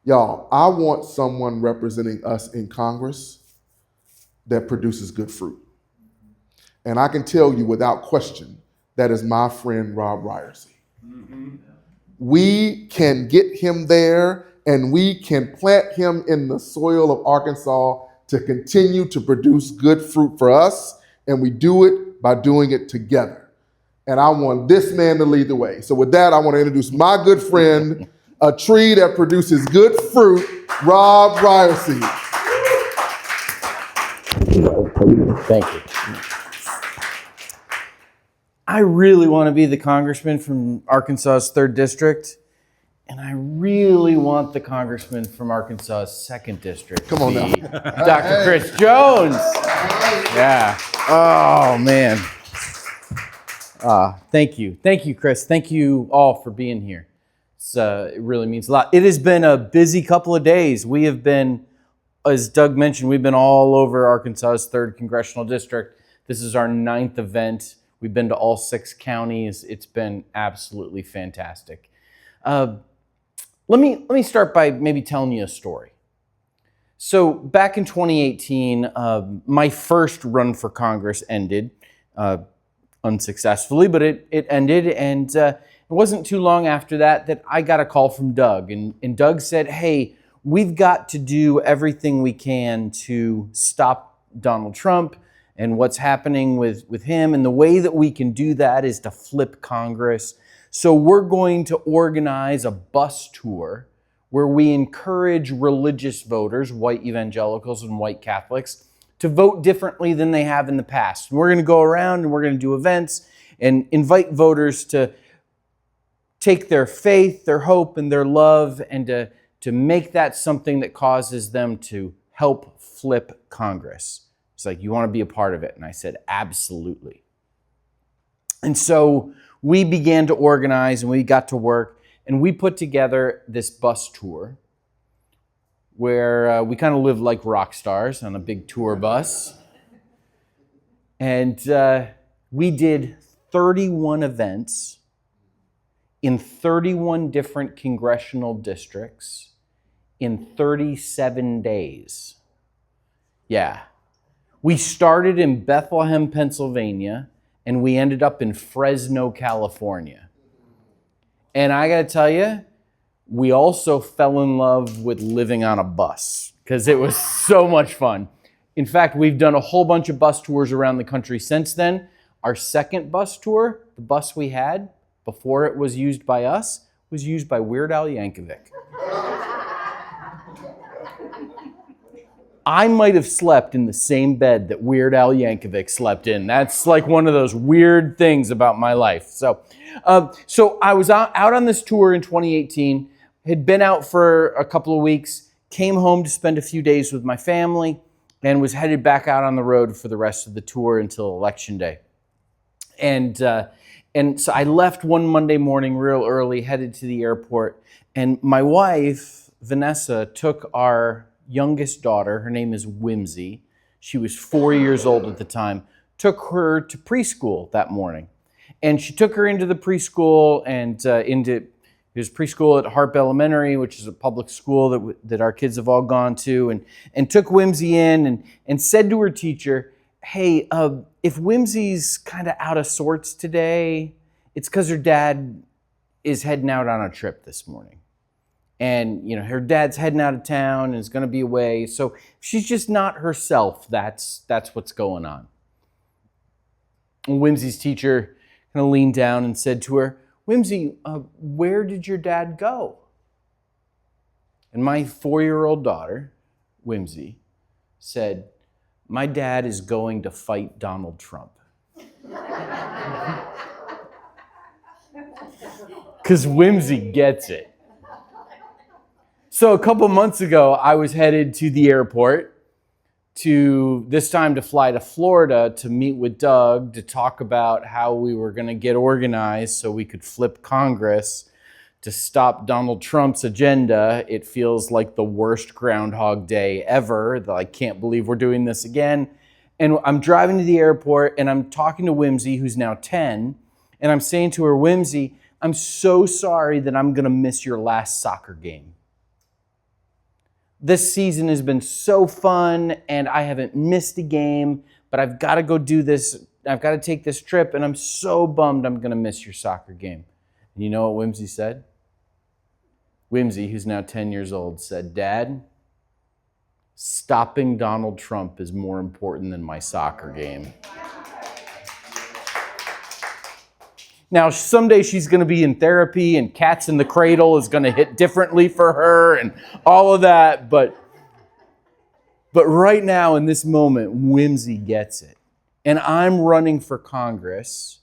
Y'all, I want someone representing us in Congress that produces good fruit. And I can tell you without question, that is my friend Robb Ryerse. We can get him there and we can plant him in the soil of Arkansas to continue to produce good fruit for us. And we do it by doing it together. And I want this man to lead the way. So with that, I want to introduce my good friend, a tree that produces good fruit, Robb Ryerse. Thank you. I really want to be the congressman from Arkansas's 3rd District, and I really want the congressman from Arkansas's 2nd District. Come on now. Dr. Chris Jones. Yeah. Oh, man. Thank you. Thank you, Chris. Thank you all for being here. It really means a lot. It has been a busy couple of days. We have been, as Doug mentioned, we've been all over Arkansas's 3rd Congressional District. This is our 9th event. We've been to all 6 counties. It's been absolutely fantastic. Let me start by maybe telling you a story. So back in 2018, my first run for Congress ended unsuccessfully, but it ended, and it wasn't too long after that I got a call from Doug, and Doug said, "Hey, we've got to do everything we can to stop Donald Trump and what's happening with him. And the way that we can do that is to flip Congress. So we're going to organize a bus tour where we encourage religious voters, white evangelicals and white Catholics, to vote differently than they have in the past. And we're going to go around and we're going to do events and invite voters to take their faith, their hope, and their love and to make that something that causes them to help flip Congress." It's like, "You want to be a part of it?" And I said, "Absolutely." And so we began to organize and we got to work and we put together this bus tour where we kind of lived like rock stars on a big tour bus. And we did 31 events in 31 different congressional districts in 37 days. Yeah. We started in Bethlehem, Pennsylvania, and we ended up in Fresno, California. And I got to tell you, we also fell in love with living on a bus because it was so much fun. In fact, we've done a whole bunch of bus tours around the country since then. Our second bus tour, the bus we had before it was used by us, was used by Weird Al Yankovic. I might have slept in the same bed that Weird Al Yankovic slept in. That's like one of those weird things about my life. So I was out on this tour in 2018, had been out for a couple of weeks, came home to spend a few days with my family, and was headed back out on the road for the rest of the tour until Election Day. And so I left one Monday morning real early, headed to the airport, and my wife, Vanessa, took our youngest daughter, her name is Whimsy, she was 4 years old at the time, took her to preschool that morning. And she took her into the preschool and it was preschool at Harp Elementary, which is a public school that our kids have all gone to, and took Whimsy in and said to her teacher, "Hey, if Whimsy's kind of out of sorts today, it's because her dad is heading out on a trip this morning. And, her dad's heading out of town and is going to be away. So if she's just not herself, that's what's going on." And Whimsy's teacher kind of leaned down and said to her, "Whimsy, where did your dad go?" And my 4-year-old daughter, Whimsy, said, "My dad is going to fight Donald Trump." Because Whimsy gets it. So a couple months ago, I was headed to the airport this time to fly to Florida to meet with Doug to talk about how we were going to get organized so we could flip Congress to stop Donald Trump's agenda. It feels like the worst Groundhog Day ever. I can't believe we're doing this again. And I'm driving to the airport and I'm talking to Whimsy, who's now 10, and I'm saying to her, "Whimsy, I'm so sorry that I'm going to miss your last soccer game." This season has been so fun and I haven't missed a game, but I've got to go do this. I've got to take this trip and I'm so bummed I'm going to miss your soccer game. And you know what Whimsy said? Whimsy, who's now 10 years old, said, Dad, stopping Donald Trump is more important than my soccer game. Now, someday she's going to be in therapy and Cats in the Cradle is going to hit differently for her and all of that. But right now, in this moment, Whimsy gets it. And I'm running for Congress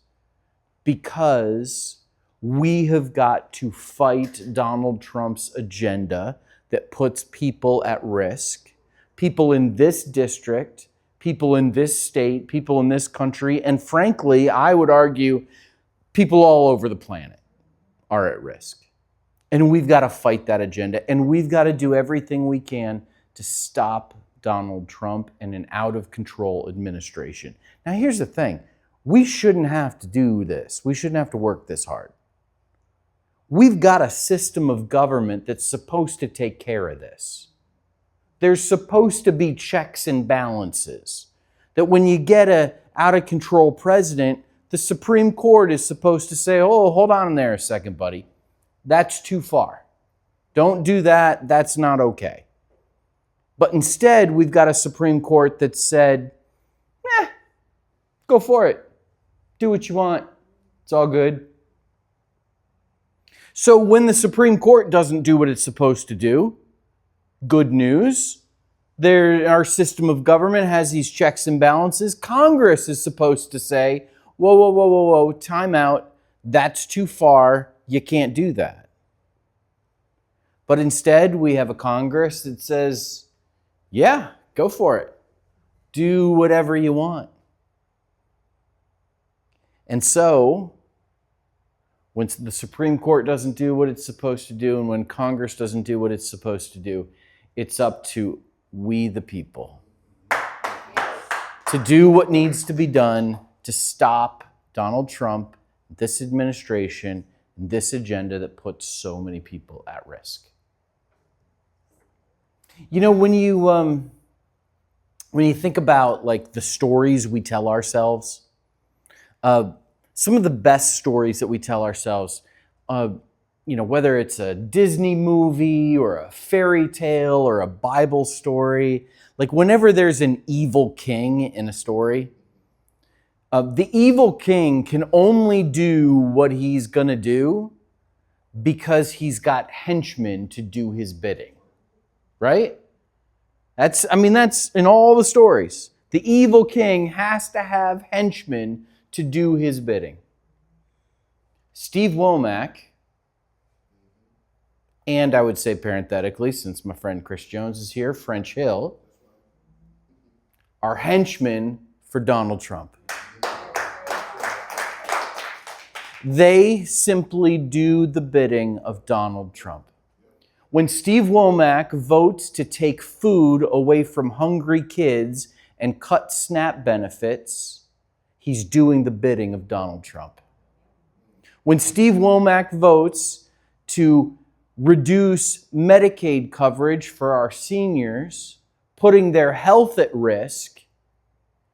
because we have got to fight Donald Trump's agenda that puts people at risk, people in this district, people in this state, people in this country, and frankly, I would argue, people all over the planet are at risk. And we've got to fight that agenda, and we've got to do everything we can to stop Donald Trump and an out-of-control administration. Now, here's the thing. We shouldn't have to do this. We shouldn't have to work this hard. We've got a system of government that's supposed to take care of this. There's supposed to be checks and balances. That when you get an out-of-control president, the Supreme Court is supposed to say, oh, hold on there a second, buddy. That's too far. Don't do that. That's not okay. But instead, we've got a Supreme Court that said, go for it. Do what you want. It's all good. So when the Supreme Court doesn't do what it's supposed to do, good news. Our system of government has these checks and balances. Congress is supposed to say, whoa, time out. That's too far. You can't do that. But instead, we have a Congress that says, yeah, go for it. Do whatever you want. And so, when the Supreme Court doesn't do what it's supposed to do, and when Congress doesn't do what it's supposed to do, it's up to we the people to do what needs to be done to stop Donald Trump, this administration, and this agenda that puts so many people at risk. You know, when you think about like the stories we tell ourselves, some of the best stories that we tell ourselves, whether it's a Disney movie or a fairy tale or a Bible story, like whenever there's an evil king in a story, the evil king can only do what he's going to do because he's got henchmen to do his bidding. Right? That's in all the stories. The evil king has to have henchmen to do his bidding. Steve Womack, and I would say parenthetically, since my friend Chris Jones is here, French Hill, are henchmen for Donald Trump. They simply do the bidding of Donald Trump. When Steve Womack votes to take food away from hungry kids and cut SNAP benefits, he's doing the bidding of Donald Trump. When Steve Womack votes to reduce Medicaid coverage for our seniors, putting their health at risk,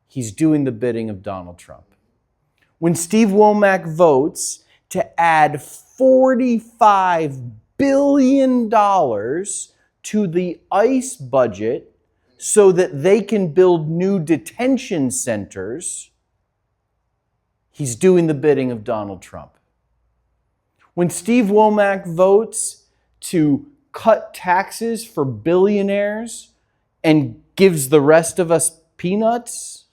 he's doing the bidding of Donald Trump. When Steve Womack votes to add $45 billion to the ICE budget so that they can build new detention centers, he's doing the bidding of Donald Trump. When Steve Womack votes to cut taxes for billionaires and gives the rest of us peanuts,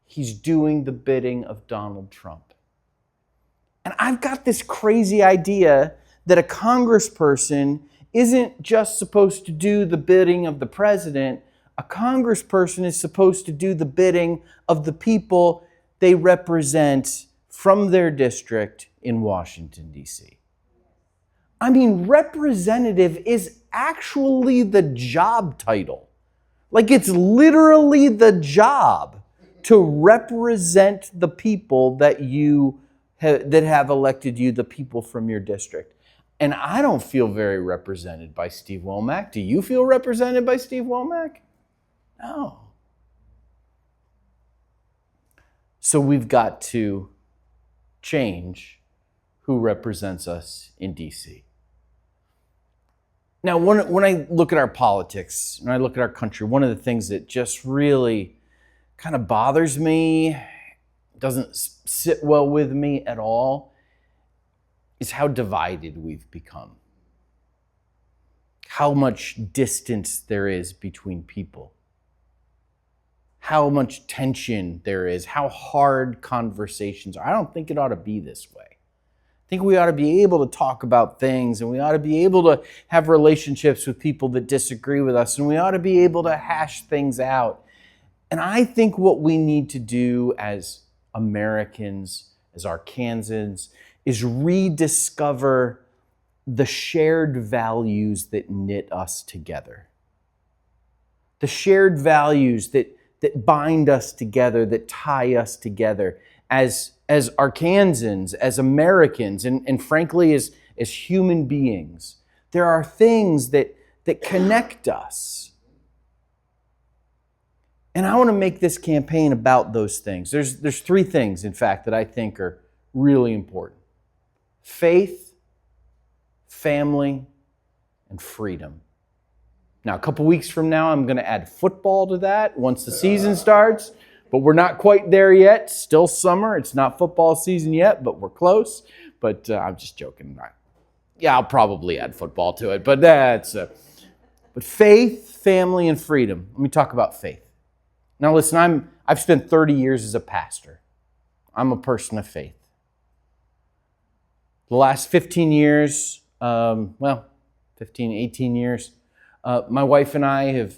he's doing the bidding of Donald Trump. And I've got this crazy idea that a congressperson isn't just supposed to do the bidding of the president. A congressperson is supposed to do the bidding of the people they represent from their district in Washington, D.C. I mean, representative is actually the job title. Like, it's literally the job to represent the people that have elected you, the people from your district. And I don't feel very represented by Steve Womack. Do you feel represented by Steve Womack? No. So we've got to change who represents us in DC. Now, when I look at our politics, when I look at our country, one of the things that just really kind of bothers me, doesn't sit well with me at all, is how divided we've become. How much distance there is between people. How much tension there is, how hard conversations are. I don't think it ought to be this way. I think we ought to be able to talk about things, and we ought to be able to have relationships with people that disagree with us, and we ought to be able to hash things out. And I think what we need to do as Americans, as Arkansans, is rediscover the shared values that knit us together. The shared values that bind us together, that tie us together as Arkansans, as Americans, and frankly, as human beings. There are things that connect us. And I want to make this campaign about those things. There's three things, in fact, that I think are really important. Faith, family, and freedom. Now, a couple weeks from now, I'm going to add football to that once the season starts, but we're not quite there yet. Still summer. It's not football season yet, but we're close. But I'm just joking. Yeah, I'll probably add football to it, but but faith, family, and freedom. Let me talk about faith. Now, listen, I've spent 30 years as a pastor. I'm a person of faith. The last 15 years, 18 years, my wife and I have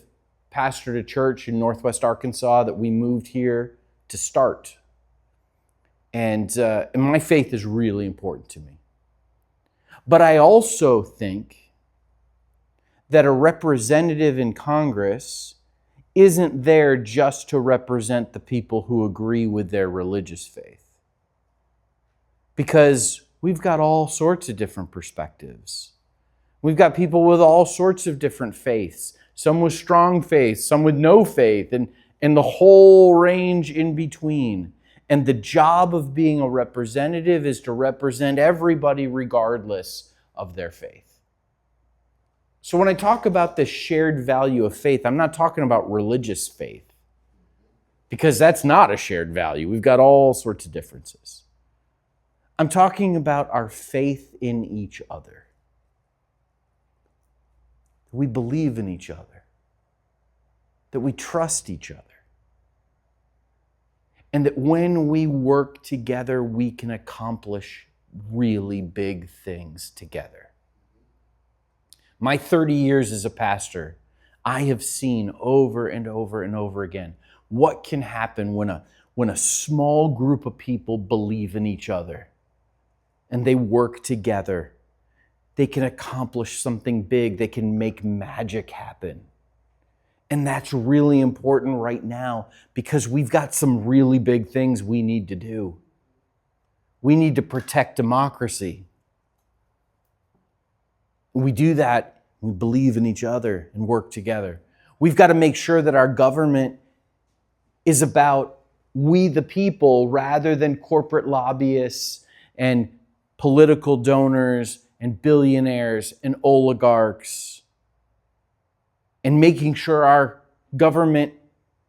pastored a church in Northwest Arkansas that we moved here to start. And my faith is really important to me. But I also think that a representative in Congress isn't there just to represent the people who agree with their religious faith. Because we've got all sorts of different perspectives. We've got people with all sorts of different faiths, some with strong faith, some with no faith, and the whole range in between. And the job of being a representative is to represent everybody regardless of their faith. So when I talk about the shared value of faith, I'm not talking about religious faith, because that's not a shared value. We've got all sorts of differences. I'm talking about our faith in each other. We believe in each other, that we trust each other, and that when we work together, we can accomplish really big things together. My 30 years as a pastor, I have seen over and over and over again what can happen when a small group of people believe in each other and they work together. They can accomplish something big. They can make magic happen. And that's really important right now because we've got some really big things we need to do. We need to protect democracy. We do that, we believe in each other and work together. We've got to make sure that our government is about we the people rather than corporate lobbyists and political donors and billionaires and oligarchs, and making sure our government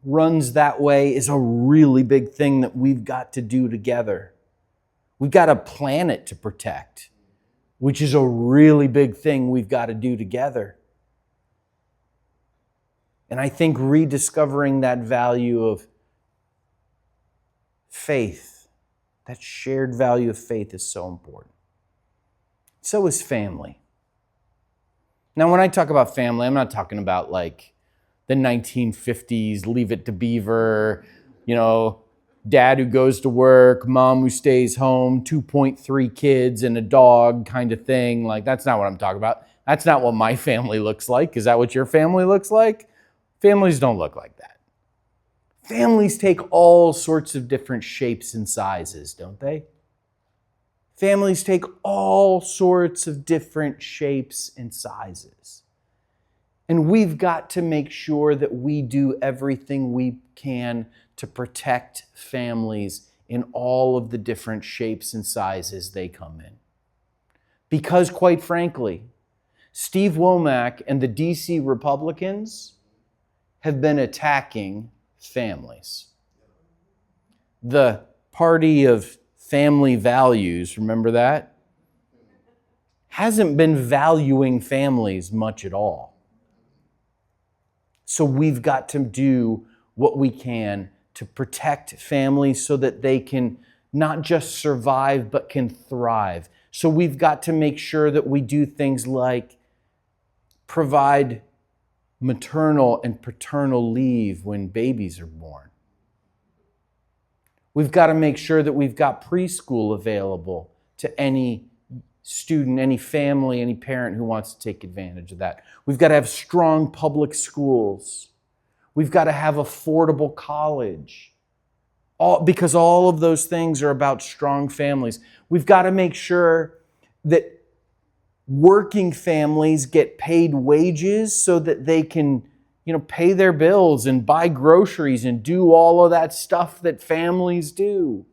runs that way is a really big thing that we've got to do together. We've got a planet to protect, which is a really big thing we've got to do together. And I think rediscovering that value of faith, that shared value of faith, is so important. So is family. Now, when I talk about family, I'm not talking about like the 1950s, Leave It to Beaver, dad who goes to work, mom who stays home, 2.3 kids and a dog kind of thing. Like, that's not what I'm talking about. That's not what my family looks like. Is that what your family looks like? Families don't look like that. Families take all sorts of different shapes and sizes, don't they? Families take all sorts of different shapes and sizes. And we've got to make sure that we do everything we can to protect families in all of the different shapes and sizes they come in. Because quite frankly, Steve Womack and the DC Republicans have been attacking families. The party of family values, remember that? Hasn't been valuing families much at all. So we've got to do what we can to protect families so that they can not just survive, but can thrive. So we've got to make sure that we do things like provide maternal and paternal leave when babies are born. We've got to make sure that we've got preschool available to any student, any family, any parent who wants to take advantage of that. We've got to have strong public schools. We've got to have affordable college. Because all of those things are about strong families. We've got to make sure that working families get paid wages so that they can, pay their bills and buy groceries and do all of that stuff that families do.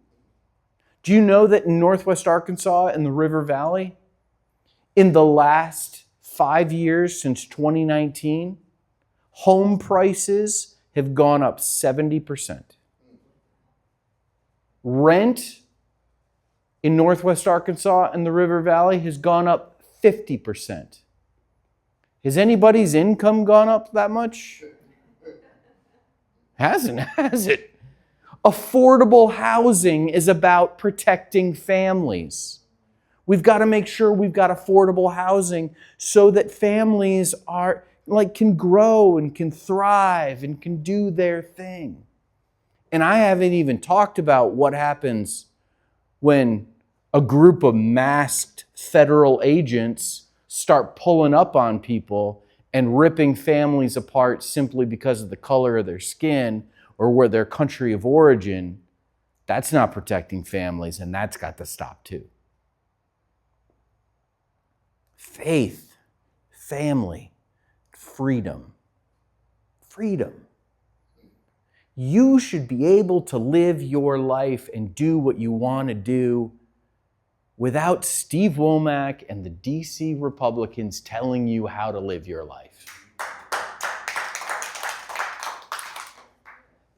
Do you know that in Northwest Arkansas in the River Valley, in the last 5 years since 2019, home prices have gone up 70%. Rent in Northwest Arkansas and the River Valley has gone up 50%. Has anybody's income gone up that much? Hasn't, has it? Affordable housing is about protecting families. We've got to make sure we've got affordable housing so that families can grow and can thrive and can do their thing. And I haven't even talked about what happens when a group of masked federal agents start pulling up on people and ripping families apart simply because of the color of their skin or where their country of origin. That's not protecting families, and that's got to stop too. Faith, family, freedom. Freedom. You should be able to live your life and do what you want to do without Steve Womack and the DC Republicans telling you how to live your life.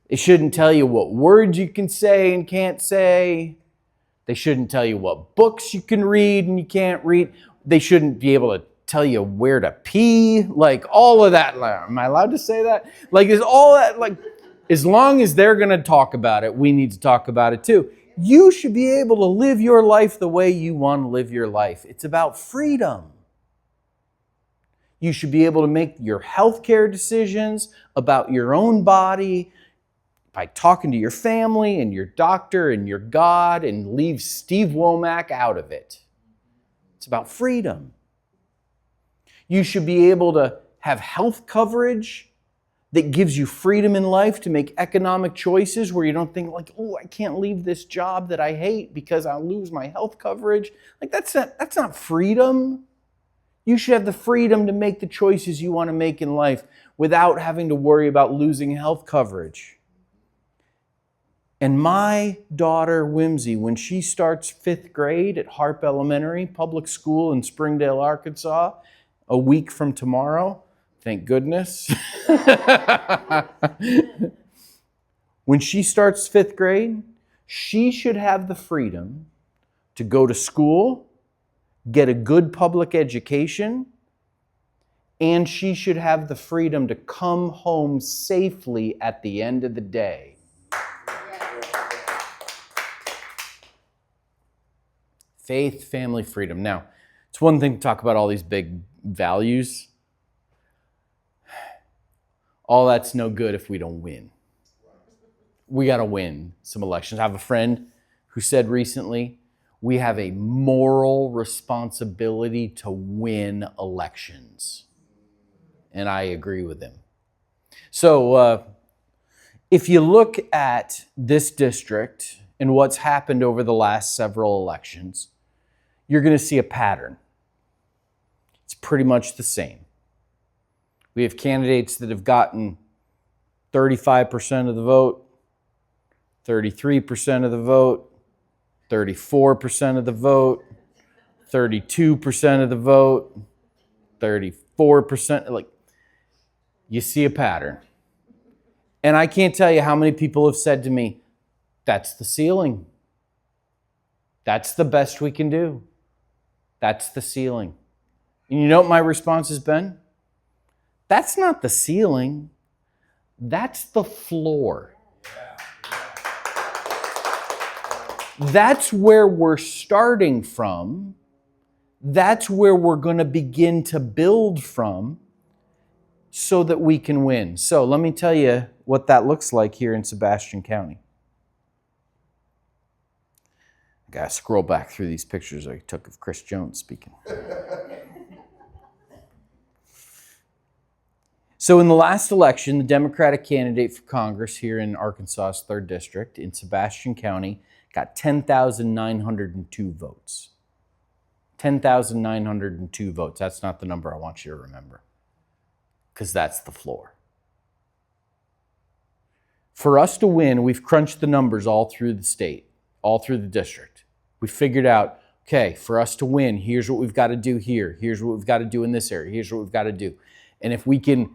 They shouldn't tell you what words you can say and can't say. They shouldn't tell you what books you can read and you can't read. They shouldn't be able to tell you where to pee, all of that. Am I allowed to say that? Is all that, as long as they're going to talk about it, we need to talk about it too. You should be able to live your life the way you want to live your life. It's about freedom. You should be able to make your healthcare decisions about your own body by talking to your family and your doctor and your God and leave Steve Womack out of it. It's about freedom. You should be able to have health coverage that gives you freedom in life to make economic choices where you don't think I can't leave this job that I hate because I'll lose my health coverage. That's not freedom. You should have the freedom to make the choices you want to make in life without having to worry about losing health coverage. And my daughter, Whimsy, when she starts 5th grade at Harp Elementary Public School in Springdale, Arkansas, a week from tomorrow, thank goodness. When she starts 5th grade, she should have the freedom to go to school, get a good public education, and she should have the freedom to come home safely at the end of the day. Faith, family, freedom. Now, it's one thing to talk about all these big values. All that's no good if we don't win. We got to win some elections. I have a friend who said recently, we have a moral responsibility to win elections. And I agree with him. So if you look at this district and what's happened over the last several elections, you're going to see a pattern. It's pretty much the same. We have candidates that have gotten 35% of the vote, 33% of the vote, 34% of the vote, 32% of the vote, 34%. Like, you see a pattern. And I can't tell you how many people have said to me, that's the ceiling. That's the best we can do. That's the ceiling. And you know what my response has been? That's not the ceiling. That's the floor. That's where we're starting from. That's where we're going to begin to build from so that we can win. So let me tell you what that looks like here in Sebastian County. I got to scroll back through these pictures I took of Chris Jones speaking. So in the last election, the Democratic candidate for Congress here in Arkansas's 3rd District in Sebastian County got 10,902 votes. 10,902 votes. That's not the number I want you to remember, because that's the floor. For us to win, we've crunched the numbers all through the state, all through the district. We figured out, okay, for us to win, here's what we've got to do here. Here's what we've got to do in this area. Here's what we've got to do. And if we can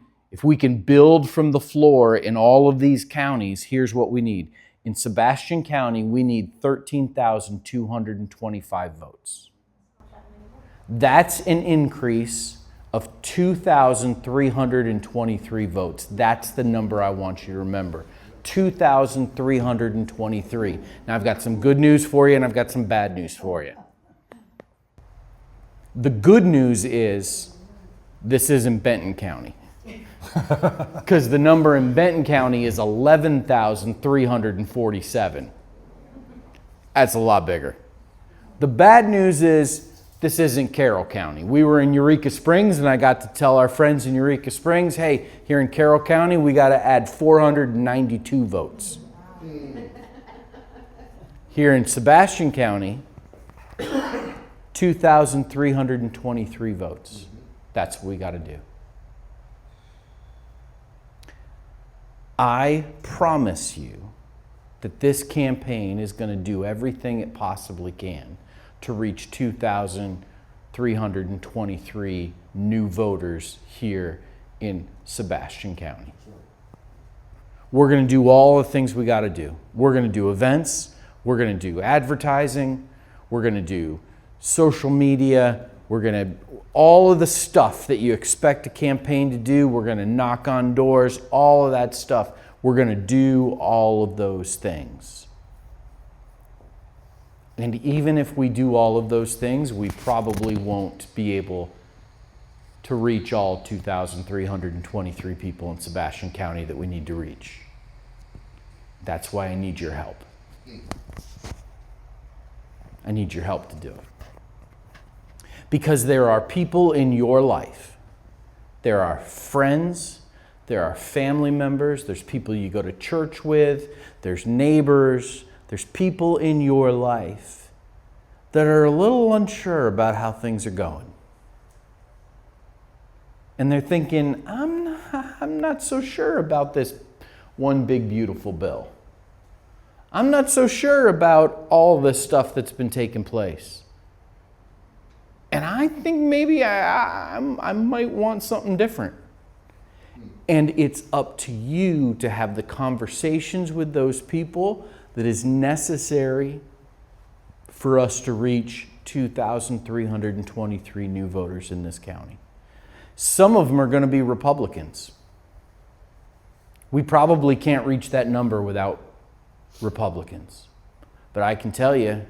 build from the floor in all of these counties, here's what we need. In Sebastian County, we need 13,225 votes. That's an increase of 2,323 votes. That's the number I want you to remember. 2,323. Now, I've got some good news for you and I've got some bad news for you. The good news is this isn't Benton County. Because the number in Benton County is 11,347. That's a lot bigger. The bad news is this isn't Carroll County. We were in Eureka Springs and I got to tell our friends in Eureka Springs, hey, here in Carroll County, we got to add 492 votes. Here in Sebastian County, 2,323 votes. That's what we got to do. I promise you that this campaign is going to do everything it possibly can to reach 2,323 new voters here in Sebastian County. We're going to do all the things we got to do. We're going to do events. We're going to do advertising. We're going to do social media. We're going to, all of the stuff that you expect a campaign to do, we're going to knock on doors, all of that stuff. We're going to do all of those things. And even if we do all of those things, we probably won't be able to reach all 2,323 people in Sebastian County that we need to reach. That's why I need your help. I need your help to do it. Because there are people in your life, there are friends, there are family members, there's people you go to church with, there's neighbors, there's people in your life that are a little unsure about how things are going. And they're thinking, I'm not so sure about this one big beautiful bill. I'm not so sure about all this stuff that's been taking place. And I think maybe I might want something different. And it's up to you to have the conversations with those people that is necessary for us to reach 2,323 new voters in this county. Some of them are going to be Republicans. We probably can't reach that number without Republicans. But I can tell you,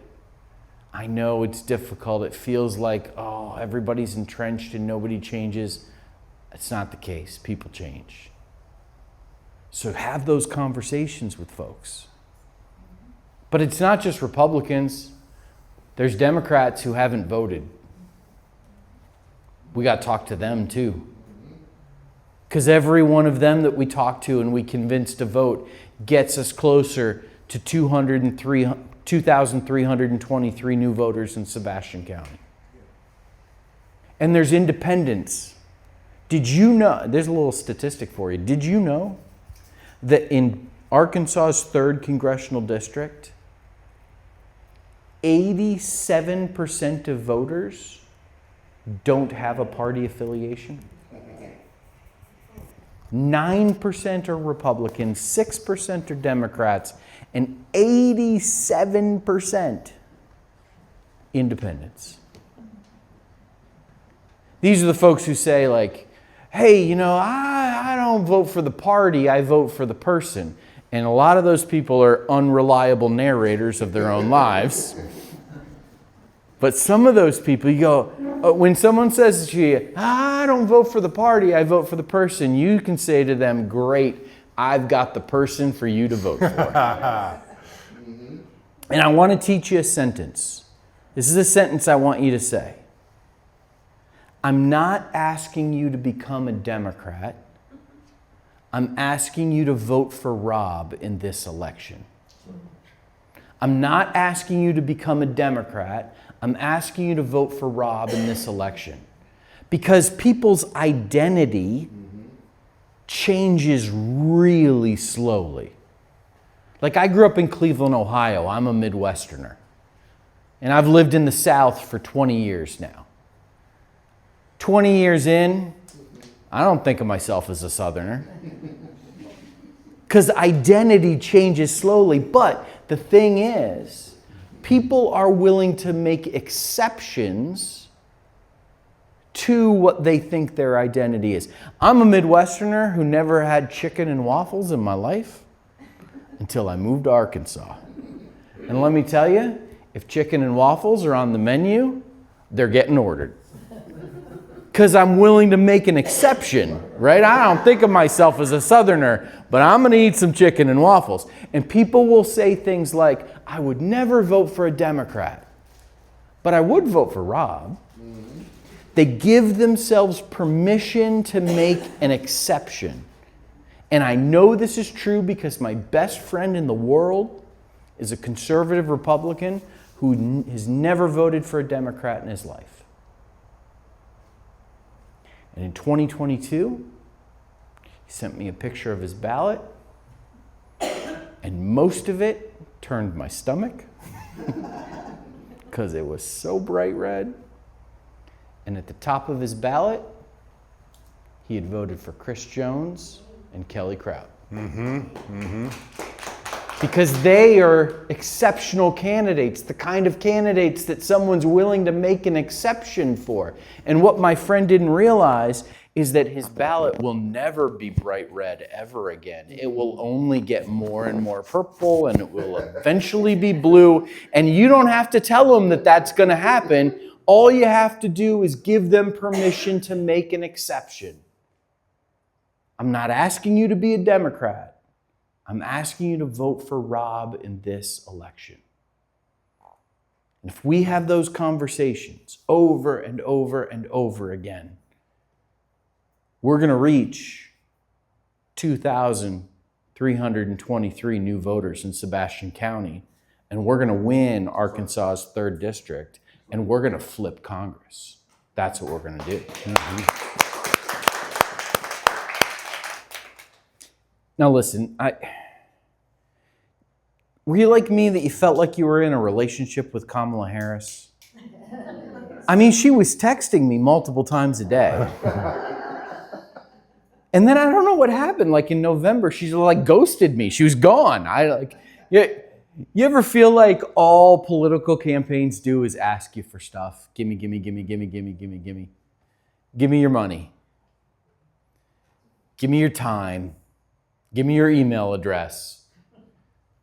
I know it's difficult. It feels like, oh, everybody's entrenched and nobody changes. It's not the case. People change. So have those conversations with folks. But it's not just Republicans. There's Democrats who haven't voted. We got to talk to them too. Because every one of them that we talk to and we convince to vote gets us closer to 2,323 new voters in Sebastian County. And there's independents. Did you know, there's a little statistic for you. Did you know that in Arkansas's 3rd congressional district, 87% of voters don't have a party affiliation? 9% are Republicans, 6% are Democrats, and 87% independents. These are the folks who say, like, hey, you know, I don't vote for the party, I vote for the person. And a lot of those people are unreliable narrators of their own lives. But some of those people, you go, when someone says to you, I don't vote for the party, I vote for the person, you can say to them, great, I've got the person for you to vote for. And I want to teach you a sentence. This is a sentence I want you to say. I'm not asking you to become a Democrat. I'm asking you to vote for Robb in this election. I'm not asking you to become a Democrat. I'm asking you to vote for Robb in this election. Because people's identity changes really slowly. Like, I grew up in Cleveland, Ohio. I'm a Midwesterner. And I've lived in the South for 20 years now. 20 years in, I don't think of myself as a Southerner. Because identity changes slowly. But the thing is, people are willing to make exceptions to what they think their identity is. I'm a Midwesterner who never had chicken and waffles in my life until I moved to Arkansas. And let me tell you, if chicken and waffles are on the menu, they're getting ordered. Because I'm willing to make an exception, right? I don't think of myself as a Southerner, but I'm going to eat some chicken and waffles. And people will say things like, I would never vote for a Democrat, but I would vote for Robb. They give themselves permission to make an exception. And I know this is true because my best friend in the world is a conservative Republican who has never voted for a Democrat in his life. And in 2022, he sent me a picture of his ballot, and most of it turned my stomach because it was so bright red. And at the top of his ballot, he had voted for Chris Jones and Kelly Kraut. Because they are exceptional candidates, the kind of candidates that someone's willing to make an exception for. And what my friend didn't realize is that his ballot will never be bright red ever again. It will only get more and more purple, and it will eventually be blue. And you don't have to tell them that that's going to happen. All you have to do is give them permission to make an exception. I'm not asking you to be a Democrat. I'm asking you to vote for Robb in this election. And if we have those conversations over and over and over again, we're going to reach 2,323 new voters in Sebastian County, and we're going to win Arkansas's 3rd district, and we're going to flip Congress. That's what we're going to do. Now listen, were you like me that you felt like you were in a relationship with Kamala Harris? I mean, she was texting me multiple times a day. And then I don't know what happened. Like in November, she like ghosted me. She was gone. You ever feel like all political campaigns do is ask you for stuff? Gimme, gimme, gimme, gimme, gimme, gimme, gimme. Give me your money. Give me your time. Give me your email address.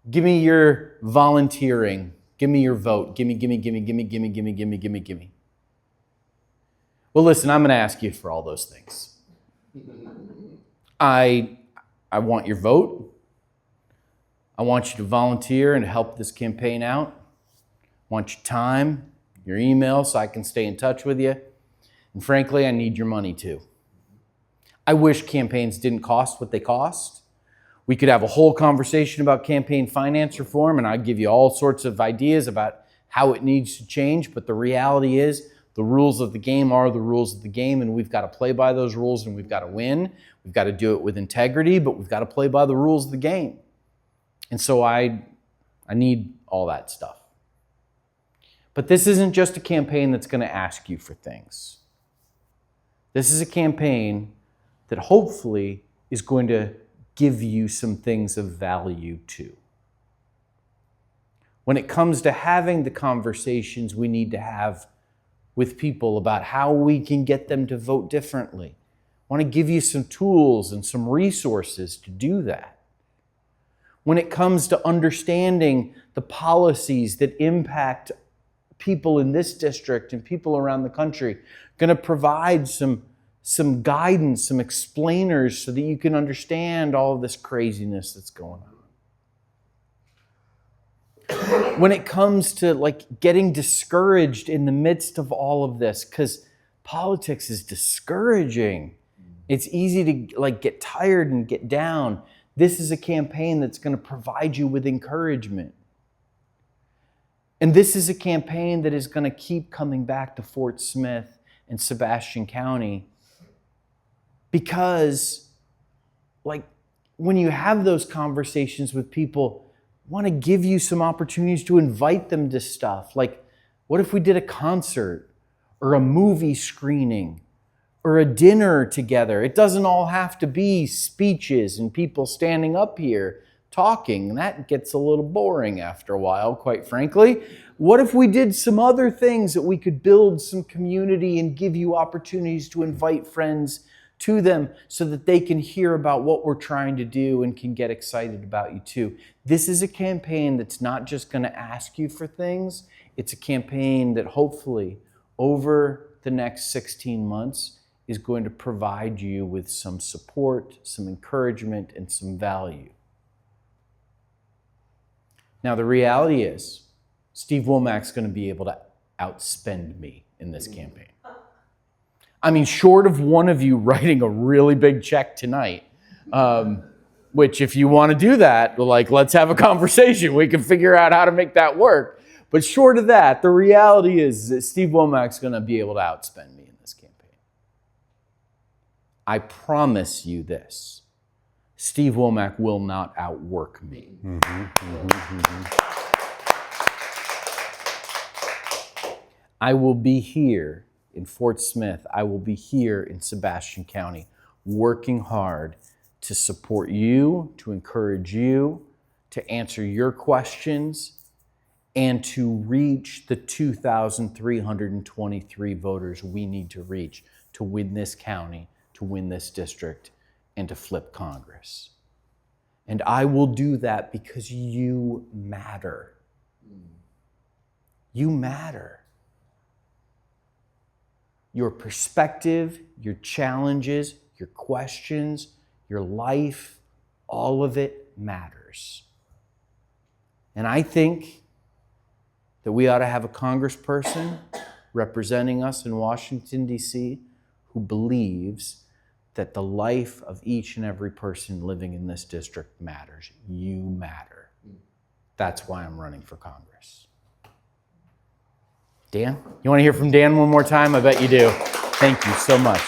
Give me your volunteering. Give me your vote. Gimme, gimme, gimme, gimme, gimme, gimme, gimme, gimme, gimme. Well, listen, I'm going to ask you for all those things. I want your vote. I want you to volunteer and help this campaign out. I want your time, your email, so I can stay in touch with you. And frankly, I need your money too. I wish campaigns didn't cost what they cost. We could have a whole conversation about campaign finance reform, and I'd give you all sorts of ideas about how it needs to change. But the reality is the rules of the game are the rules of the game, and we've got to play by those rules, and we've got to win. We've got to do it with integrity, but we've got to play by the rules of the game. And so I need all that stuff. But this isn't just a campaign that's going to ask you for things. This is a campaign that hopefully is going to give you some things of value too. When it comes to having the conversations we need to have with people about how we can get them to vote differently, I want to give you some tools and some resources to do that. When it comes to understanding the policies that impact people in this district and people around the country, going to provide some guidance, some explainers so that you can understand all of this craziness that's going on. When it comes to getting discouraged in the midst of all of this, because politics is discouraging. It's easy to get tired and get down. This is a campaign that's going to provide you with encouragement. And this is a campaign that is going to keep coming back to Fort Smith and Sebastian County, because when you have those conversations with people, I want to give you some opportunities to invite them to stuff. What if we did a concert or a movie screening or a dinner together? It doesn't all have to be speeches and people standing up here talking. That gets a little boring after a while, quite frankly. What if we did some other things that we could build some community and give you opportunities to invite friends to them so that they can hear about what we're trying to do and can get excited about you too? This is a campaign that's not just going to ask you for things. It's a campaign that hopefully over the next 16 months is going to provide you with some support, some encouragement, and some value. Now, the reality is, Steve Womack's going to be able to outspend me in this campaign. I mean, short of one of you writing a really big check tonight, which if you want to do that, let's have a conversation. We can figure out how to make that work. But short of that, the reality is that Steve Womack's going to be able to outspend me in this campaign. I promise you this. Steve Womack will not outwork me. I will be here in Fort Smith. I will be here in Sebastian County working hard to support you, to encourage you, to answer your questions, and to reach the 2,323 voters we need to reach to win this county, to win this district, and to flip Congress. And I will do that because you matter. You matter. Your perspective, your challenges, your questions, your life, all of it matters. And I think that we ought to have a congressperson representing us in Washington, D.C., who believes that the life of each and every person living in this district matters. You matter. That's why I'm running for Congress. Dan? You want to hear from Dan one more time? I bet you do. Thank you so much.